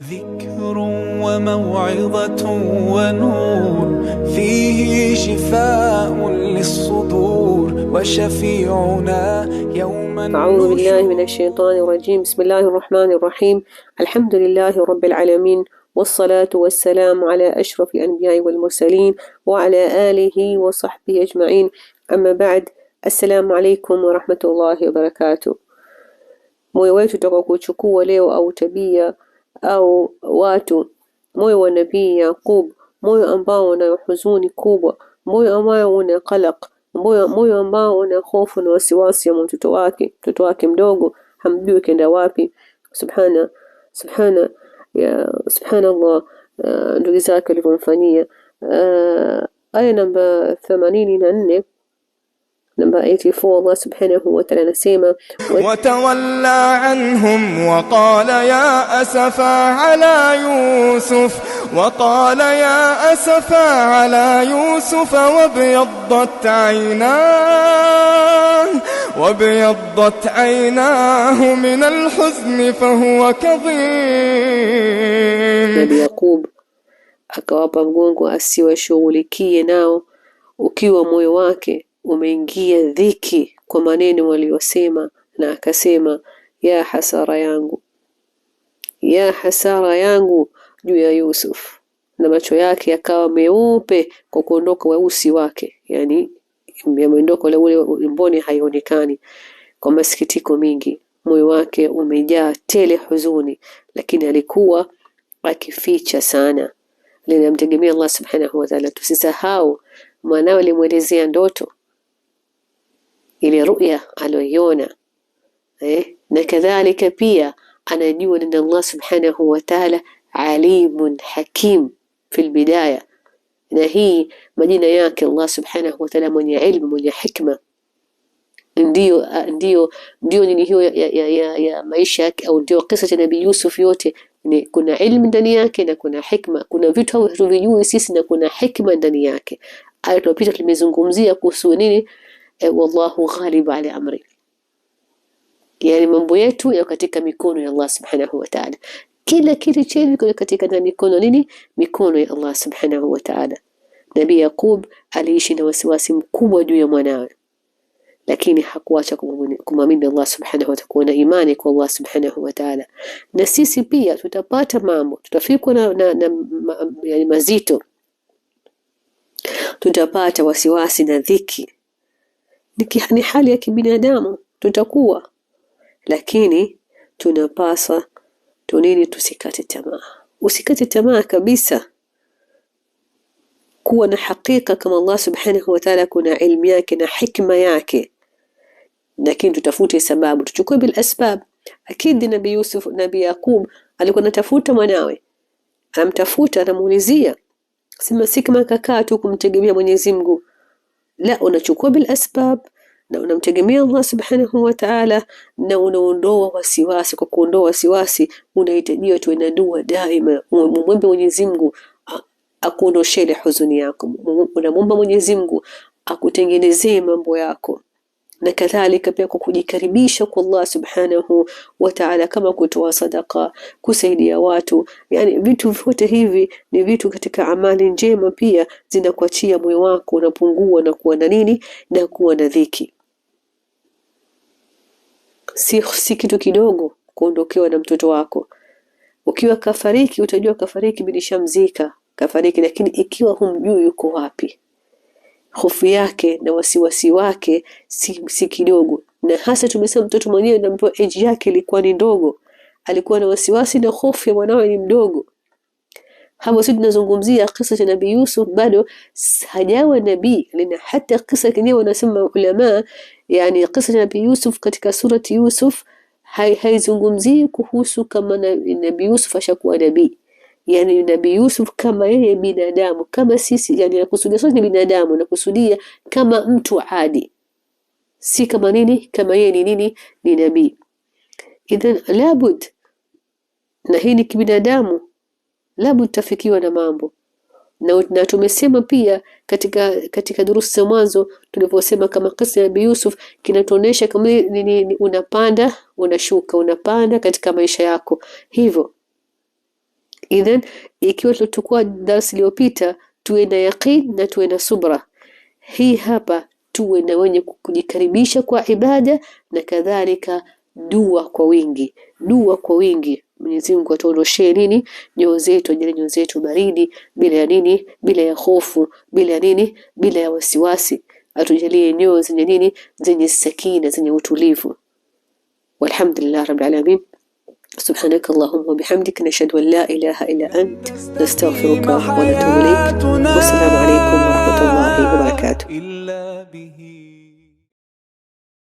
ذكر وموعظة ونور فيه شفاء للصدور وشفيعنا يوم أعوذ بالله من الشيطان الرجيم. بسم الله الرحمن الرحيم. الحمد لله رب العالمين، والصلاة والسلام على أشرف الأنبياء والمرسلين وعلى آله وصحبه أجمعين. أما بعد، السلام عليكم ورحمة الله وبركاته. Moyo wetu tutaka kuchukua leo au tabia au watu, moyo wa Nabii Yaqub, moyo ambao una huzuni kubwa, moyo ambao una qalaq, moyo ambao una hofu na wasiwasi ya mtoto wake mdogo, hamjui kenda wapi. Subhanallah, ndugu zake alivyomfanyia. Aya namba 84 نمبر 84 الله سبحانه وتعالى نسيما وتولى عنهم وقال يا أسفا على يوسف وابيضت عيناه من الحزن فهو كظيم. Nabii Yaqub akawapa mgongo asiwashughulikie nao, ukiwa moyo wake umeingia dhiki kwa maneno waliyosema, na akasema ya hasara yangu juu ya Yusuf, na macho yake yakawa meupe kwa kuondoka weusi wake, yani yameondoka ule mboni haionekani. Kwa masikitiko mingi, moyo wake umejaa tele huzuni, lakini alikuwa akificha sana. Linamtegemea Allah subhanahu wa ta'ala. Tusisahau mwanawe alimuelezea ndoto, ile ru'ya aliyoiona, na kadhalika pia anajua ni Allah subhanahu wa ta'ala alimun hakim fil bidaya, na hii majina yake Allah subhanahu wa ta'ala mwenye ilmu, mwenye hikma. Ndio nini hiyo ya maisha yake, au ndio kisa cha Nabii Yusuf yote ni kuna ilmu ndani yake na kuna hikma. Kuna vitu hatuvijui sisi na kuna hikma ndani yake. Aya tulipita tumezungumzia kuhusu nini, wallahu ghalib ala amri, yani mambo yetu ya katika mikono ya Allah subhanahu wa ta'ala. Kila kitu chetu katika mikono nini, mikono ya Allah subhanahu wa ta'ala. Nabii Yaqub aliishi na wasiwasi mkubwa juu ya mwanawe, lakini hakuacha kumwamini Allah subhanahu wa ta'ala, kuwa na imani kwa Allah subhanahu wa ta'ala. Na sisi pia tutapata mambo, tutafikwa yani mazito, tutapata wasiwasi na dhiki, ni hali ya kibinadamu, tutakuwa, lakini tunapaswa tusikate tamaa. Usikate tamaa kabisa, kuwa na hakika kama Allah subhanahu wa ta'ala kuna ilmu yake na hikma yake, lakini tutafute sababu, tuchukue bil asbab. Akid Nabii Yaqub alikuwa anatafuta mwanawe, anamtafuta, anamuulizia, sema si kama kakaa tu kumtegemea Mwenyezi Mungu, la, unachukua bil asbab na unamtegemea Allah subhanahu wa ta'ala, na unaondoa wasiwasi. Kwa kuondoa wasiwasi unahitajia tuwe na dua daima, muombe Mwenyezi Mungu akuondoshee ile huzuni yako, unamwomba Mwenyezi Mungu akutengenezee mambo yako, na kadhalika pia kwa kujikaribisha kwa Allah subhanahu wa ta'ala, kama kutoa sadaka, kusaidia watu. Yani vitu vyote hivi ni vitu katika amali njema, pia zinakuachia moyo wako unapungua na kuwa na nini, na kuwa na dhiki. Si kitu kidogo kuondokewa na mtoto wako. Ukiwa kafariki, utajua kafariki bilishamzika, kafariki, lakini ikiwa humjui yuko wapi, hofu yake na wasiwasi wake si kidogo. Na hasa tumesema mtoto mwenyewe na mpo age yake ilikuwa ni ndogo, alikuwa na wasiwasi na hofu ya mwanawe ni mdogo. Hapo sisi tunazungumzia kisa cha Nabii Yusuf, bado hajawa nabii. Lina hata kisa kenyewe wanasema ulama, yani kisa cha Nabii Yusuf katika surati Yusuf haizungumzii kuhusu kama Nabii Yusuf ashakuwa nabii. Yani Nabii Yusuf kama yeye binadamu kama sisi, yani nakusudia sote ni binadamu, nakusudia kama mtu adi, si kama nini, kama yeye ni nabii. Idhan labud, na hii ni kibinadamu, labud tafikiwa na mambo. Na tumesema pia katika durusi za mwanzo tulivyosema kama kisa ya Nabii Yusuf kinatuonesha kama unapanda unashuka, unapanda katika maisha yako hivyo. Idhan ikiwa tulikuwa darasa iliyopita tuwe na yaqeen na tuwe na subra, hii hapa tuwe na wenye kujikaribisha kwa ibada na kadhalika dua kwa wingi. Dua kwa wingi. Mwenyezi Mungu atuondoshee nini? Nyoyo zetu, ajalie nyoyo zetu baridi, bila ya nini? Bila ya hofu, bila ya nini? Bila ya wasiwasi. Atujalie nyoyo zenye nini? Zenye sakina, zenye utulivu. Walhamdulillah rabbil alamin. سبحانك اللهم وبحمدك نشهد أن لا إله إلا أنت نستغفرك ونتوب إليك والسلام عليكم ورحمة الله وبركاته.